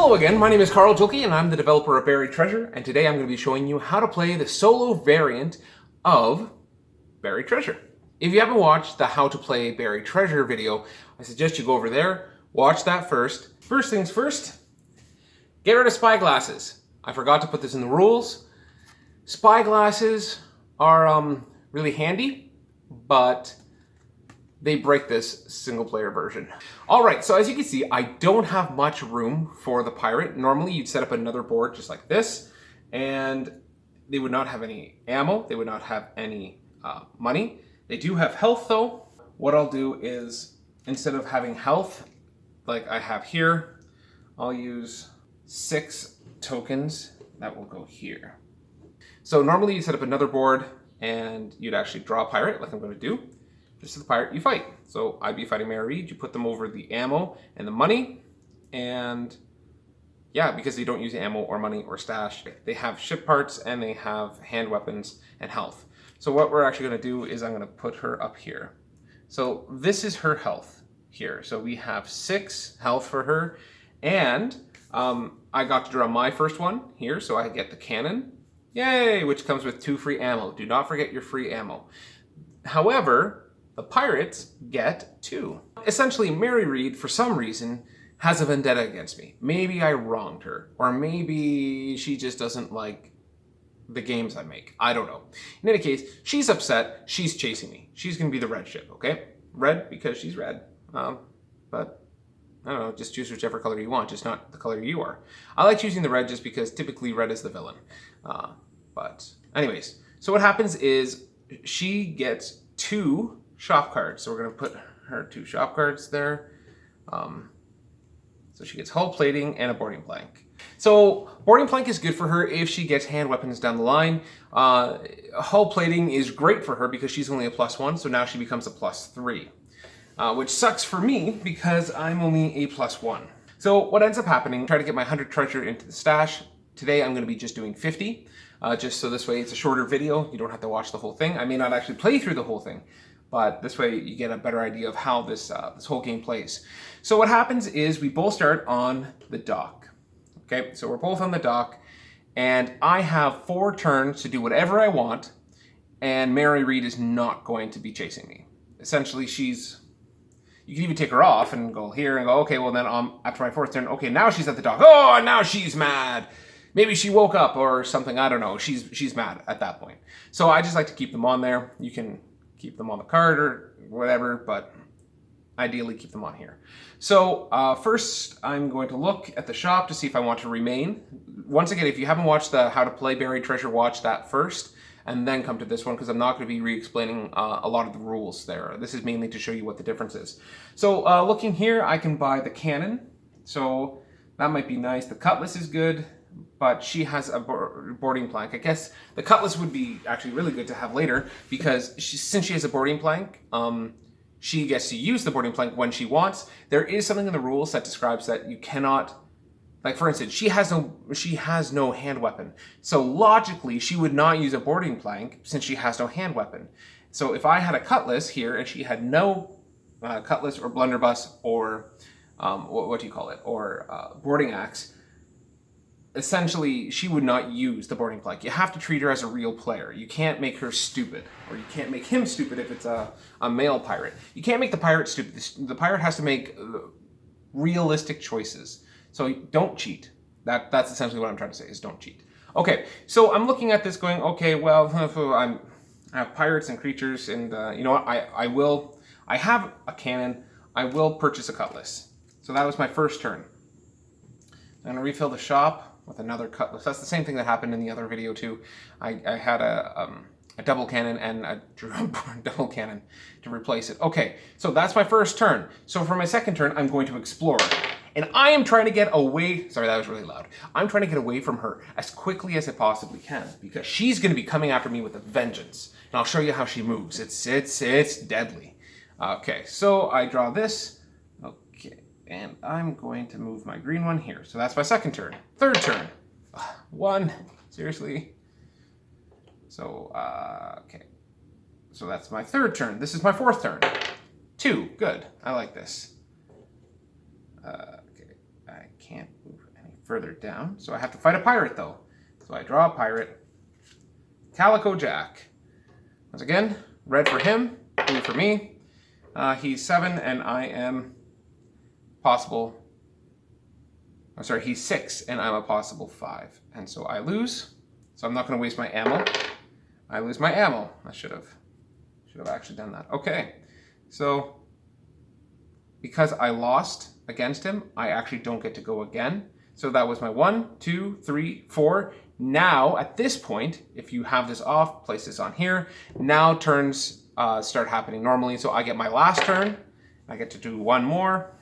Hello again, my name is Karl Juhlke and I'm the developer of Buried Treasure, and today I'm going to be showing you how to play the solo variant of Buried Treasure. If you haven't watched the How to Play Buried Treasure video, I suggest you go over there, watch that first. First things first, get rid of spyglasses. I forgot to put this in the rules. Spyglasses are really handy, but they break this single player version. All right, so as you can see, I don't have much room for the pirate. Normally you'd set up another board just like this, and they would not have any ammo, they would not have any money. They do have health though. What I'll do is, instead of having health like I have here, I'll use 6 tokens that will go here. So normally you set up another board and you'd actually draw a pirate like I'm going to do. This is the pirate you fight. So I'd be fighting Mary Reed. You put them over the ammo and the money. And yeah, because they don't use ammo or money or stash, they have ship parts and they have hand weapons and health. So what we're actually going to do is I'm going to put her up here. So this is her health here. So we have 6 health for her. And I got to draw my first one here. So I get the cannon. Yay! Which comes with 2 free ammo. Do not forget your free ammo. However, the pirates get 2. Essentially, Mary Reed, for some reason, has a vendetta against me. Maybe I wronged her, or maybe she just doesn't like the games I make. I don't know. In any case, she's upset. She's chasing me. She's going to be the red ship, okay? Red because she's red. But I don't know, just choose whichever color you want, just not the color you are. I like choosing the red just because typically red is the villain. But anyways, so what happens is she gets 2 shop cards. So we're going to put her 2 shop cards there. So she gets hull plating and a boarding plank. So boarding plank is good for her if she gets hand weapons down the line. Hull plating is great for her because she's only a +1, so now she becomes a +3. Which sucks for me because I'm only a +1. So what ends up happening, try to get my 100 treasure into the stash. Today I'm going to be just doing 50, just so this way it's a shorter video. You don't have to watch the whole thing. I may not actually play through the whole thing, but this way you get a better idea of how this whole game plays. So what happens is we both start on the dock. Okay, so we're both on the dock, and I have 4 turns to do whatever I want, and Mary Reed is not going to be chasing me. Essentially, you can even take her off and go here and go, okay, well then after my 4th turn, okay, now she's at the dock. Oh, and now she's mad. Maybe she woke up or something, I don't know. She's mad at that point. So I just like to keep them on there. You can keep them on the card or whatever, but ideally keep them on here. So first I'm going to look at the shop to see if I want to remain. Once again, if you haven't watched the How to Play Buried Treasure, watch that first and then come to this one because I'm not going to be re-explaining a lot of the rules there. This is mainly to show you what the difference is. So looking here, I can buy the cannon. So that might be nice. The cutlass is good, but she has a boarding plank. I guess the cutlass would be actually really good to have later because since she has a boarding plank, she gets to use the boarding plank when she wants. There is something in the rules that describes that you cannot, like for instance, she has no hand weapon. So logically, she would not use a boarding plank since she has no hand weapon. So if I had a cutlass here and she had no cutlass or blunderbuss or what do you call it, or boarding axe, essentially, she would not use the boarding plank. You have to treat her as a real player. You can't make her stupid, or you can't make him stupid if it's a male pirate. You can't make the pirate stupid. The pirate has to make realistic choices. So don't cheat. That's essentially what I'm trying to say, is don't cheat. Okay, so I'm looking at this going, okay, well, I have pirates and creatures, and you know what, I have a cannon, I will purchase a cutlass. So that was my first turn. I'm going to refill the shop with another cutlass. That's the same thing that happened in the other video too. I had a double cannon and I drew a double cannon to replace it. Okay, so that's my first turn. So for my second turn, I'm going to explore. And I am trying to get away, sorry, that was really loud. I'm trying to get away from her as quickly as I possibly can because she's going to be coming after me with a vengeance. And I'll show you how she moves. It's deadly. Okay, so I draw this. And I'm going to move my green one here. So that's my second turn. Third turn. 1. Seriously? So, okay. So that's my third turn. This is my 4th turn. 2. Good. I like this. Okay. I can't move any further down. So I have to fight a pirate though. So I draw a pirate. Calico Jack. Once again, red for him, blue for me. He's 7 and I am possible. I'm sorry, he's 6 and I'm a possible 5. And so I lose. So I'm not going to waste my ammo. I lose my ammo. I should have actually done that. Okay. So because I lost against him, I actually don't get to go again. So that was my 1, 2, 3, 4. Now, at this point, if you have this off, place this on here. Now turns start happening normally. So I get my last turn. I get to do one more.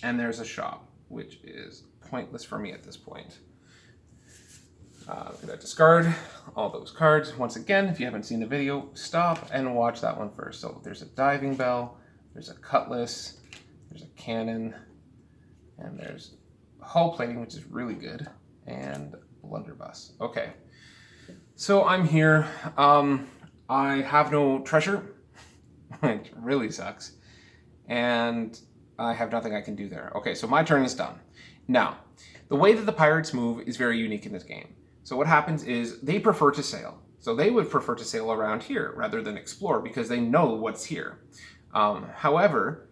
And there's a shop, which is pointless for me at this point. I'm gonna discard all those cards. Once again, if you haven't seen the video, stop and watch that one first. So there's a diving bell, there's a cutlass, there's a cannon, and there's hull plating, which is really good, and blunderbuss. Okay, so I'm here. I have no treasure, which really sucks, and I have nothing I can do there. Okay, so my turn is done. Now, the way that the pirates move is very unique in this game. So what happens is they prefer to sail. So they would prefer to sail around here rather than explore because they know what's here. However,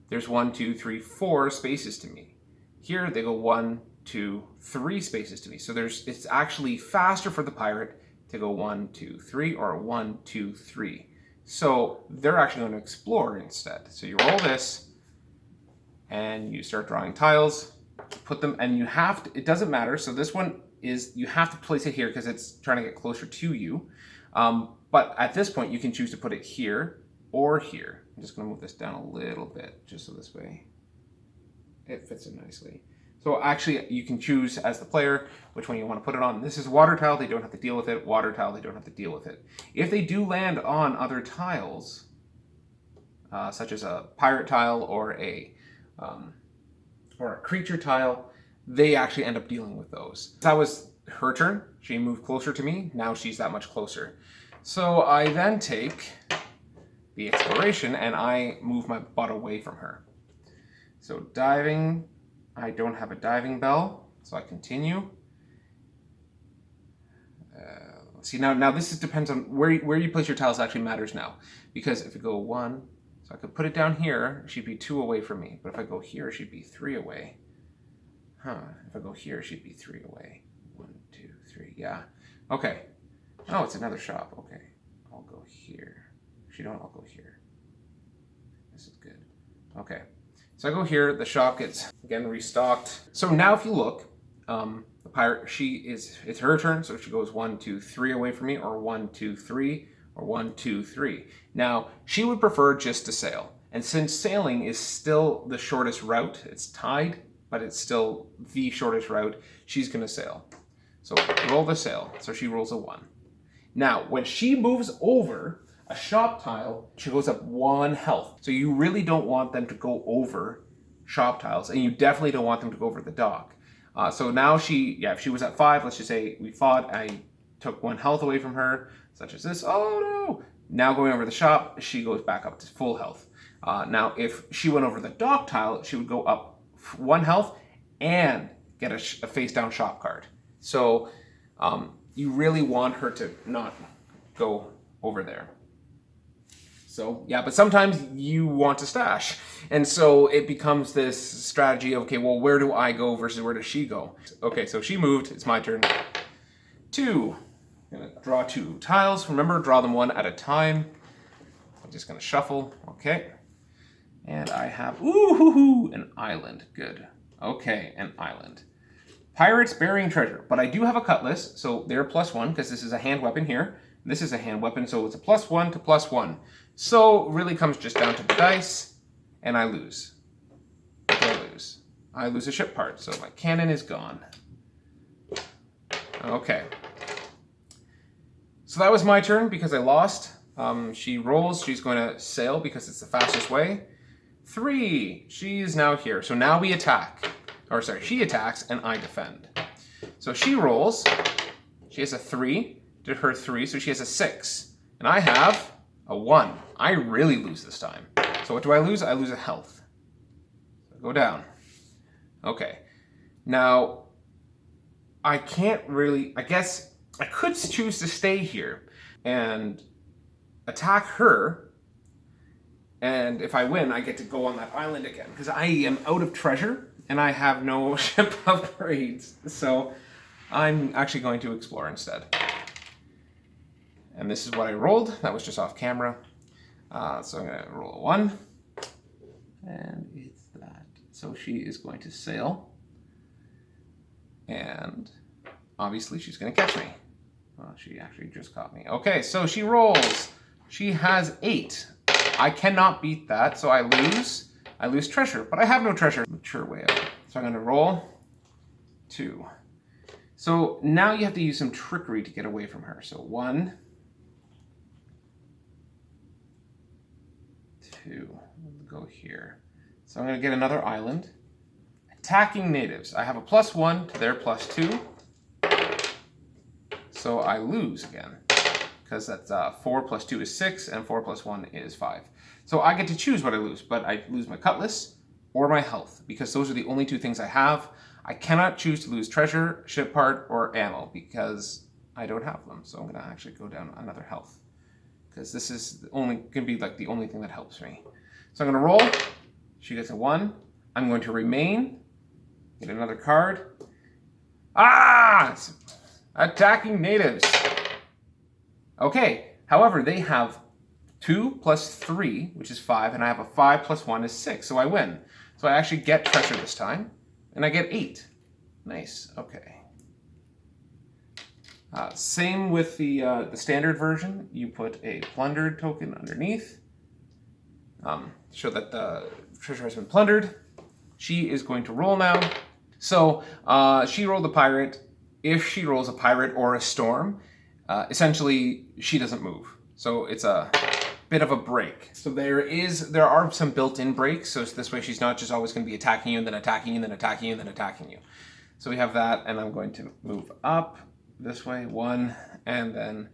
there's 1, 2, 3, 4 spaces to me. Here they go 1, 2, 3 spaces to me. So it's actually faster for the pirate to go 1, 2, 3 or 1, 2, 3. So they're actually going to explore instead. So you roll this and you start drawing tiles, put them, and you have to, it doesn't matter. So this one is, you have to place it here because it's trying to get closer to you. But at this point, you can choose to put it here or here. I'm just going to move this down a little bit, just so this way it fits in nicely. So actually, you can choose as the player which one you want to put it on. This is water tile, they don't have to deal with it. Water tile, they don't have to deal with it. If they do land on other tiles, such as a pirate tile or a creature tile, they actually end up dealing with those. That was her turn. She moved closer to me. Now she's that much closer. So I then take the exploration and I move my butt away from her. So diving, I don't have a diving bell, so I continue. See, now this depends on where you place your tiles actually matters now. Because if you go 1, so I could put it down here, she'd be 2 away from me. But if I go here, she'd be 3 away. If I go here, she'd be 3 away. 1, 2, 3, yeah. Okay. Oh, it's another shop. Okay. I'll go here. If you don't, I'll go here. This is good. Okay. So I go here, the shop gets, again, restocked. So now if you look, the pirate, it's her turn, so she goes 1, 2, 3 away from me, or 1, 2, 3, or 1, 2, 3. Now, she would prefer just to sail. And since sailing is still the shortest route, it's tied, but it's still the shortest route, she's gonna sail. So roll the sail, so she rolls a 1. Now, when she moves over a shop tile, she goes up 1 health. So you really don't want them to go over shop tiles, and you definitely don't want them to go over the dock. So now if she was at 5, let's just say we fought, I took 1 health away from her, such as this, oh no! Now going over the shop, she goes back up to full health. Now if she went over the dock tile, she would go up 1 health and get a face down shop card. So you really want her to not go over there. So yeah, but sometimes you want to stash. And so it becomes this strategy of, okay, well, where do I go versus where does she go? Okay, so she moved, it's my turn. 2, I'm gonna draw 2 tiles. Remember, draw them 1 at a time. I'm just gonna shuffle, okay. And I have, an island, good. Okay, an island. Pirates burying treasure, but I do have a cutlass, so they're +1 because this is a hand weapon here. This is a hand weapon, so it's a +1 to +1. So it really comes just down to the dice, and I lose. I lose a ship part, so my cannon is gone. Okay. So that was my turn because I lost. She rolls, she's going to sail because it's the fastest way. 3, she is now here. So now we attack. Or sorry, she attacks and I defend. So she rolls, she has a 3, did her 3, so she has a 6. And I have a 1. I really lose this time. So what do I lose? I lose a health. So go down. Okay. Now, I can't really, I guess I could choose to stay here and attack her. And if I win, I get to go on that island again because I am out of treasure and I have no ship upgrades. So I'm actually going to explore instead. And this is what I rolled. That was just off camera. So I'm going to roll a 1. And it's that. So she is going to sail. And obviously she's going to catch me. Well, she actually just caught me. Okay, so she rolls. She has 8. I cannot beat that, so I lose. I lose treasure, but I have no treasure. Mature way out. So I'm going to roll 2. So now you have to use some trickery to get away from her. So 1, 2. Go here. So I'm going to get another island. Attacking natives. I have a +1 to their +2. So I lose again. Because that's 4 + 2 is 6, and 4 + 1 is 5. So I get to choose what I lose, but I lose my cutlass or my health, because those are the only 2 things I have. I cannot choose to lose treasure, ship part, or ammo, because I don't have them. So I'm going to actually go down another health, because this is only going to be like the only thing that helps me. So I'm going to roll. She gets a 1. I'm going to remain, get another card. Attacking natives. Okay, however, they have 2 + 3, which is 5, and I have a 5 + 1 is 6, so I win. So I actually get treasure this time, and I get 8. Nice, okay. Same with the standard version. You put a plundered token underneath. Show that the treasure has been plundered. She is going to roll now. So she rolled a pirate. If she rolls a pirate or a storm, essentially she doesn't move. So it's a bit of a break. So there are some built-in breaks. So this way she's not just always going to be attacking you and then attacking you and then attacking you and then attacking you. So we have that, and I'm going to move up this way, 1, and then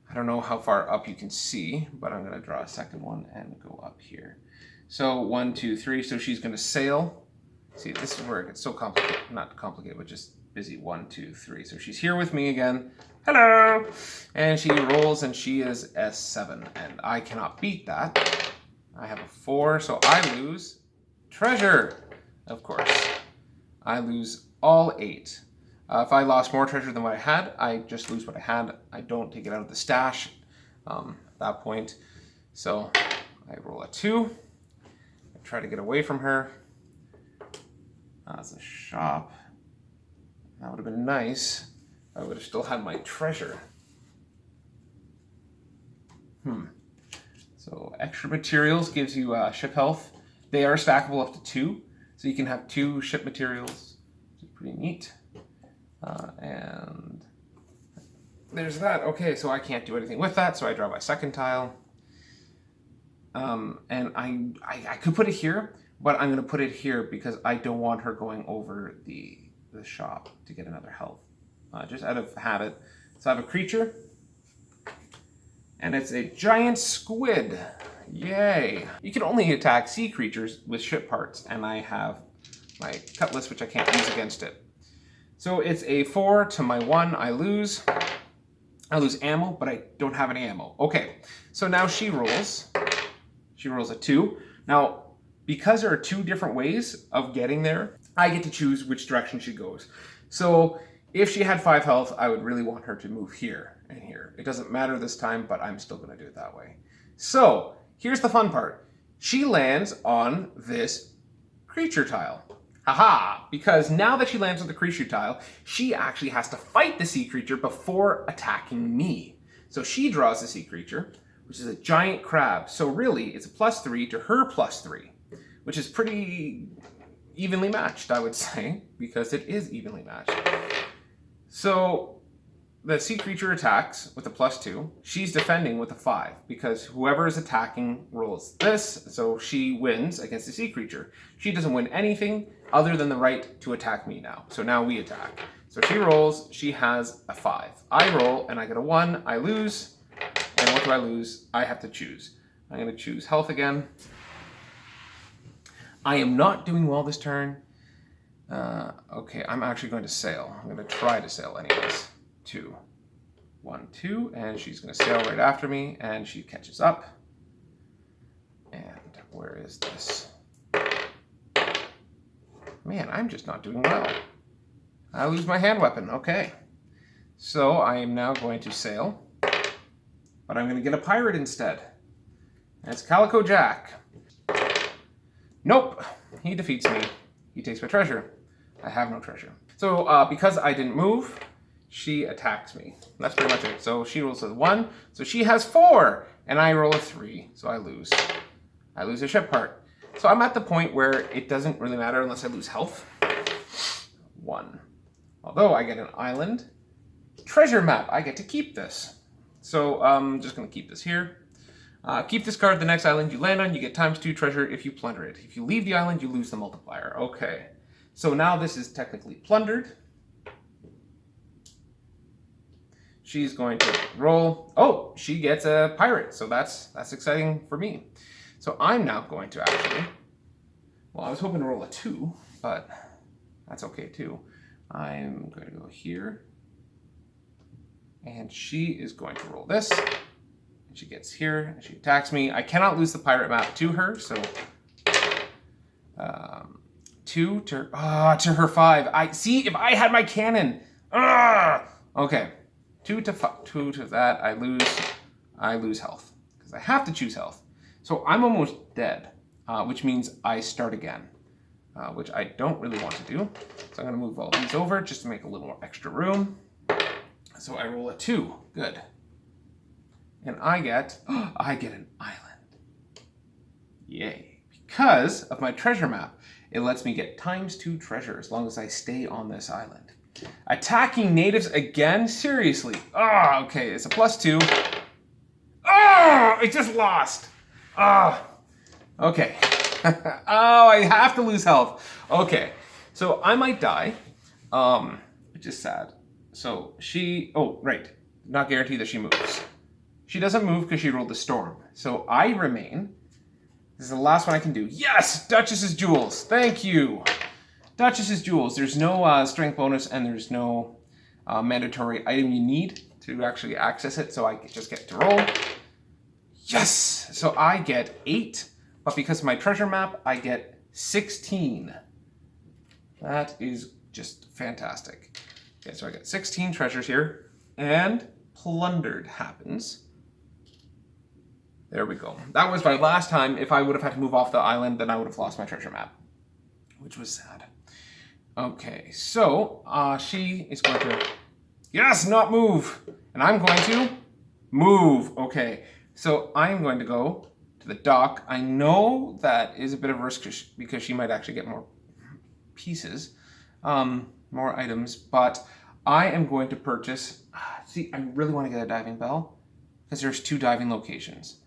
I don't know how far up you can see, but I'm going to draw a second one and go up here. So 1, 2, 3. So she's going to sail. See, this is where it gets so complicated. Not complicated, but just busy. 1, 2, 3. So she's here with me again. Hello! And she rolls, and she is S7. And I cannot beat that. I have a 4, so I lose treasure. Of course. I lose all 8. If I lost more treasure than what I had, I just lose what I had. I don't take it out of the stash at that point. So I roll a 2. I try to get away from her. That's a shop. That would have been nice. I would have still had my treasure. So extra materials gives you ship health. They are stackable up to 2. So you can have 2 ship materials, which is pretty neat. And there's that. Okay, so I can't do anything with that, so I draw my second tile. And I could put it here, but I'm going to put it here because I don't want her going over the shop to get another health, just out of habit. So I have a creature, and it's a giant squid. Yay! You can only attack sea creatures with ship parts, and I have my cutlass, which I can't use against it. So it's a 4 to my 1. I lose. I lose ammo, but I don't have any ammo. Okay, so now she rolls. She rolls a 2. Now, because there are 2 different ways of getting there, I get to choose which direction she goes. So if she had 5 health, I would really want her to move here and here. It doesn't matter this time, but I'm still going to do it that way. So here's the fun part. She lands on this creature tile. Haha! Because now that she lands on the creature tile, she actually has to fight the sea creature before attacking me. So she draws the sea creature, which is a giant crab. So really, it's a +3 to her +3, which is pretty evenly matched, I would say, because it is evenly matched. So the sea creature attacks with a +2. She's defending with a 5, because whoever is attacking rolls this, so she wins against the sea creature. She doesn't win anything other than the right to attack me now. So now we attack. So she rolls, she has a 5. I roll, and I get a 1, I lose. And what do I lose? I have to choose. I'm going to choose health again. I am not doing well this turn. Okay, I'm actually going to sail. I'm going to try to sail anyways. 2. 1, 2, and she's going to sail right after me, and she catches up. And where is this? Man, I'm just not doing well. I lose my hand weapon. Okay. So I am now going to sail, but I'm going to get a pirate instead. That's Calico Jack. Nope. He defeats me. He takes my treasure. I have no treasure. So because I didn't move, she attacks me. That's pretty much it. So she rolls a 1. So she has 4. And I roll a 3. So I lose. I lose a ship part. So I'm at the point where it doesn't really matter unless I lose health. 1. Although I get an island. Treasure map. I get to keep this. So I'm just going to keep this here. Keep this card. The next island you land on, you get ×2 treasure if you plunder it. If you leave the island, you lose the multiplier. Okay. So now this is technically plundered. She's going to roll. Oh, she gets a pirate. So that's exciting for me. So I'm now going to actually, well, I was hoping to roll a 2, but that's okay too. I'm going to go here. And she is going to roll this. And she gets here and she attacks me. I cannot lose the pirate map to her, so 2 to her 5. I see if I had my cannon. Okay. 2 to that. I lose health. Because I have to choose health. So I'm almost dead, which means I start again. Which I don't really want to do. So I'm going to move all these over just to make a little more extra room. So I roll a 2. Good. And I get an island. Yay. Because of my treasure map, it lets me get ×2 treasure as long as I stay on this island. Attacking natives again? Seriously. Okay. It's a +2. I just lost. Okay. I have to lose health. Okay. So I might die, which is sad. So right. Not guaranteed that she moves. She doesn't move because she rolled the storm. So I remain. This is the last one I can do. Yes! Duchess's Jewels. Thank you. Duchess's Jewels. There's no strength bonus and there's no mandatory item you need to actually access it. So I just get to roll. Yes! So I get 8. But because of my treasure map, I get 16. That is just fantastic. Okay, so I got 16 treasures here. And plundered happens. There we go. That was my last time. If I would have had to move off the island, then I would have lost my treasure map. Which was sad. Okay, so she is going to... Yes, not move! And I'm going to move. Okay, so I'm going to go to the dock. I know that is a bit of a risk because she might actually get more pieces, more items, but I am going to purchase... See, I really want to get a diving bell because there's 2 diving locations.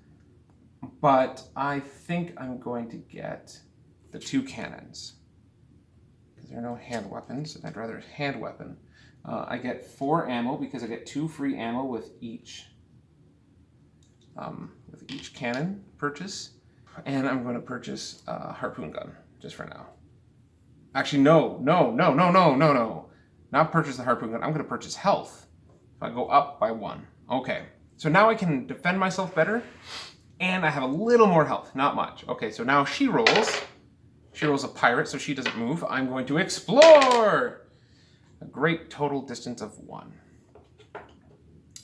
But I think I'm going to get the 2 cannons because there are no hand weapons, and I'd rather a hand weapon. I get 4 ammo because I get 2 free ammo with each cannon purchase. And I'm going to purchase a harpoon gun just for now. Actually, no. Not purchase the harpoon gun. I'm going to purchase health. If I go up by 1. Okay. So now I can defend myself better. And I have a little more health. Not much. Okay, so now she rolls. She rolls a pirate, so she doesn't move. I'm going to explore! A great total distance of 1.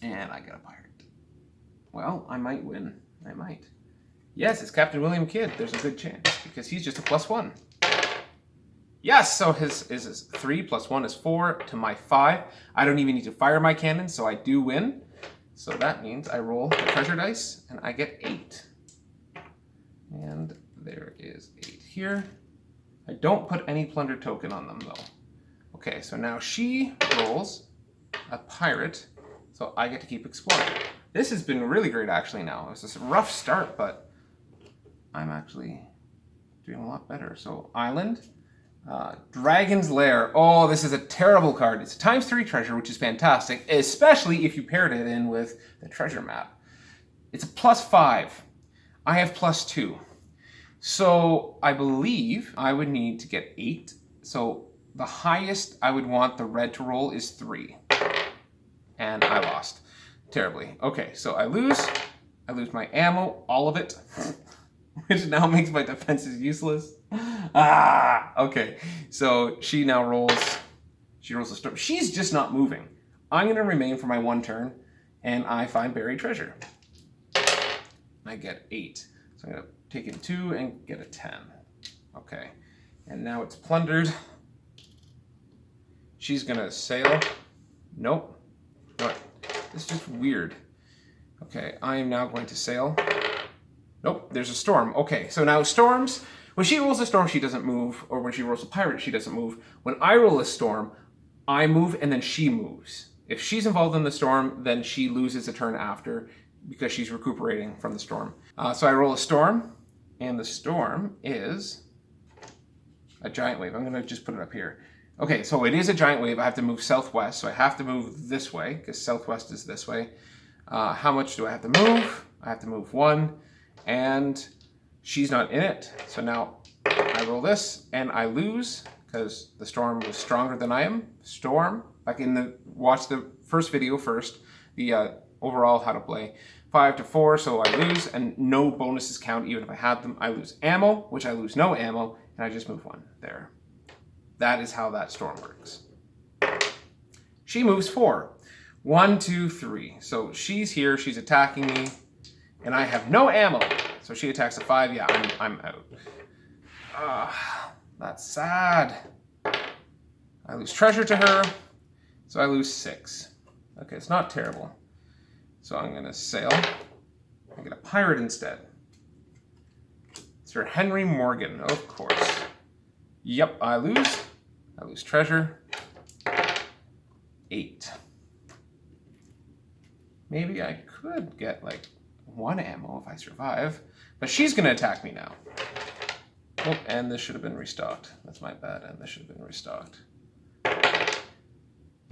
And I get a pirate. Well, I might win. I might. Yes, it's Captain William Kidd. There's a good chance, because he's just a +1. Yes, so his 3 + 1 is 4 to my 5. I don't even need to fire my cannon, so I do win. So that means I roll the treasure dice, and I get 8. And there is 8 here. I don't put any plunder token on them, though. Okay, so now she rolls a pirate, so I get to keep exploring. This has been really great, actually, now. It was a rough start, but I'm actually doing a lot better. So island. Dragon's Lair. Oh, this is a terrible card. It's a ×3 treasure, which is fantastic, especially if you paired it in with the treasure map. It's a +5. I have +2. So I believe I would need to get 8. So the highest I would want the red to roll is 3. And I lost terribly. Okay, so I lose my ammo, all of it, which now makes my defenses useless. Okay, so she now rolls, she rolls a storm. She's just not moving. I'm gonna remain for my 1 turn, and I find buried treasure. I get 8. So I'm gonna take in 2 and get a 10. Okay, and now it's plundered. She's gonna sail. Nope. What? This is just weird. Okay, I am now going to sail. Nope, there's a storm. Okay, so now storms, when she rolls a storm, she doesn't move, or when she rolls a pirate, she doesn't move. When I roll a storm, I move and then she moves. If she's involved in the storm, then she loses a turn after because she's recuperating from the storm. So I roll a storm, and the storm is a giant wave. I'm gonna just put it up here. Okay, so it is a giant wave. I have to move southwest, so I have to move this way, because southwest is this way. How much do I have to move? I have to move 1, and she's not in it. So now I roll this, and I lose, because the storm was stronger than I am. Storm, like watch the first video first, the overall how to play. 5 to 4, so I lose, and no bonuses count even if I had them. I lose ammo, which I lose no ammo, and I just move 1 there. That is how that storm works. She moves 4. 1, 2, 3. So she's here, she's attacking me, and I have no ammo. So she attacks a 5. Yeah, I'm out. That's sad. I lose treasure to her, so I lose 6. Okay, it's not terrible. So I'm gonna sail. I get a pirate instead. Sir Henry Morgan, of course. Yep, I lose. I lose treasure. 8. Maybe I could get like 1 ammo if I survive, but she's gonna attack me now. Oh, and this should have been restocked. That's my bad, and this should have been restocked.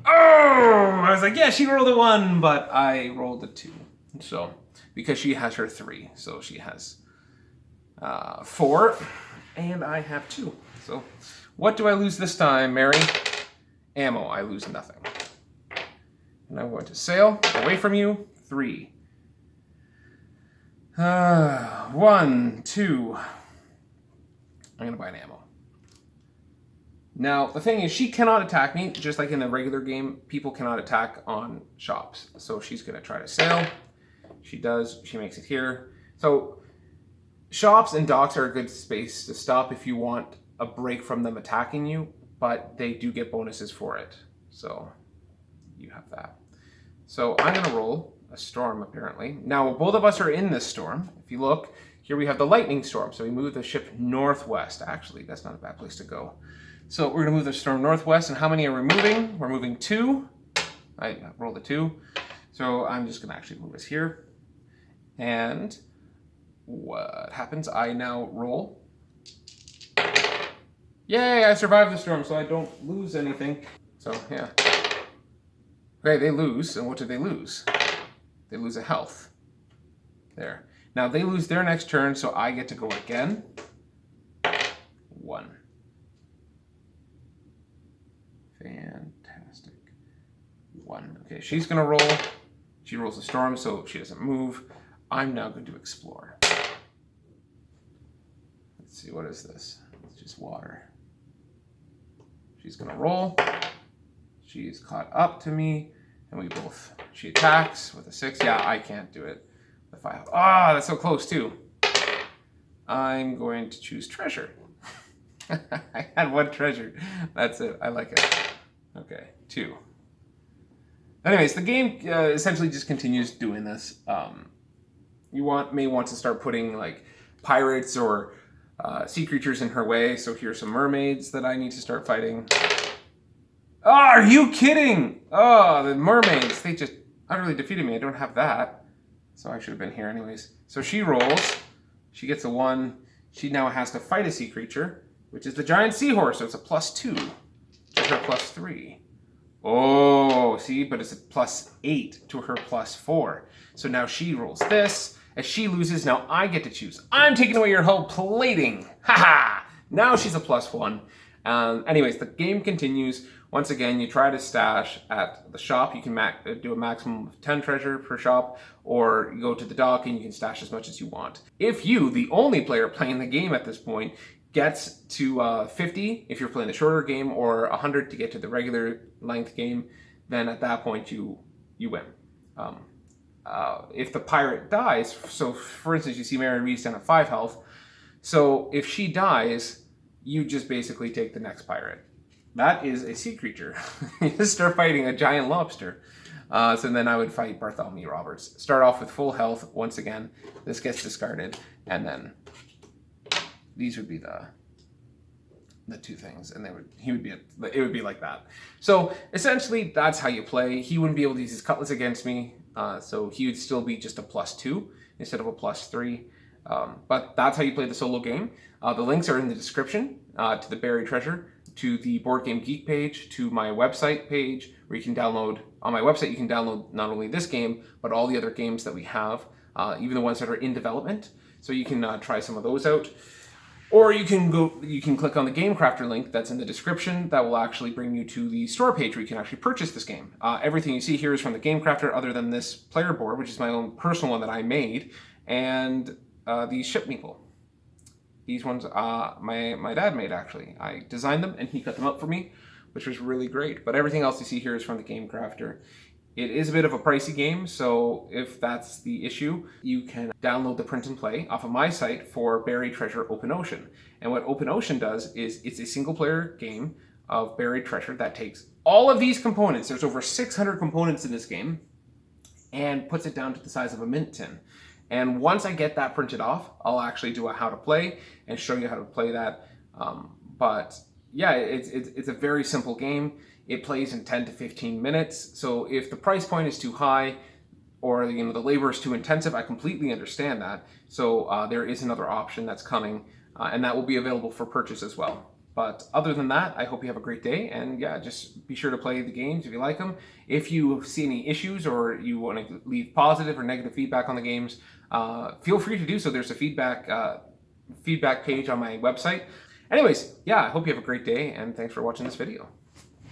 Oh, I was like, yeah, she rolled a 1, but I rolled a 2. So, because she has her 3, so she has 4, and I have 2. So, what do I lose this time, Mary? Ammo. I lose nothing. And I'm going to sail away from you. 3. 1, 2. I'm going to buy an ammo. Now, the thing is, she cannot attack me, just like in the regular game, people cannot attack on shops. So she's going to try to sail. She does. She makes it here. So shops and docks are a good space to stop if you want a break from them attacking you, but they do get bonuses for it. So you have that. So I'm going to roll a storm, apparently. Now, both of us are in this storm. If you look, here we have the lightning storm. So we move the ship northwest. Actually, that's not a bad place to go. So we're going to move the storm northwest, and how many are we moving? We're moving 2. I rolled a 2. So I'm just going to actually move us here. And what happens? I now roll. Yay, I survived the storm, so I don't lose anything. So, yeah. Okay, they lose, and what did they lose? They lose a health. There. Now they lose their next turn, so I get to go again. 1. Fantastic. 1. Okay, she's gonna roll. She rolls a storm, so she doesn't move. I'm now going to explore. Let's see, what is this? It's just water. She's gonna roll. She's caught up to me, and we both, she attacks with a 6. Yeah, I can't do it. The 5. Ah, that's so close too. I'm going to choose treasure. I had 1 treasure. That's it. I like it. Okay, 2. Anyways, the game essentially just continues doing this. You may want to start putting like pirates or sea creatures in her way. So here's some mermaids that I need to start fighting. Oh, are you kidding? Oh, the mermaids, they just utterly defeated me. I don't have that. So I should have been here anyways. So she rolls. She gets a 1. She now has to fight a sea creature, which is the giant seahorse. So it's a +2 to her +3. Oh, see, but it's a +8 to her +4. So now she rolls this. As she loses, now I get to choose. I'm taking away your whole plating. Haha! Now she's a +1. Anyways, the game continues. Once again, you try to stash at the shop. You can do a maximum of 10 treasure per shop, or you go to the dock and you can stash as much as you want. If you, the only player playing the game at this point, gets to 50, if you're playing the shorter game, or 100 to get to the regular length game, then at that point you win. If the pirate dies, so for instance, you see Mary Reed's down at 5 health, so if she dies, you just basically take the next pirate. That is a sea creature. You just start fighting a giant lobster. So then I would fight Bartholomew Roberts. Start off with full health. Once again, this gets discarded, and then these would be the two things, and it would be like that. So essentially, that's how you play. He wouldn't be able to use his cutlass against me, so he would still be just a +2 instead of a +3. But that's how you play the solo game. The links are in the description to the buried treasure, to the Board Game Geek page, to my website page, where you can download, on my website you can download not only this game, but all the other games that we have, even the ones that are in development. So you can try some of those out. Or you can click on the Game Crafter link that's in the description. That will actually bring you to the store page where you can actually purchase this game. Everything you see here is from the Game Crafter, other than this player board, which is my own personal one that I made, and these ship meeple. These ones my dad made, actually. I designed them and he cut them up for me, which was really great. But everything else you see here is from the Game Crafter. It is a bit of a pricey game, so if that's the issue, you can download the print and play off of my site for Buried Treasure Open Ocean. And what Open Ocean does is it's a single player game of buried treasure that takes all of these components, there's over 600 components in this game, and puts it down to the size of a mint tin. And once I get that printed off, I'll actually do a how to play and show you how to play that. But yeah, it's a very simple game. It plays in 10 to 15 minutes. So if the price point is too high, or the labor is too intensive, I completely understand that. So there is another option that's coming, and that will be available for purchase as well. But other than that, I hope you have a great day, and yeah, just be sure to play the games if you like them. If you see any issues or you want to leave positive or negative feedback on the games, feel free to do so. There's a feedback page on my website. Anyways, yeah, I hope you have a great day, and thanks for watching this video.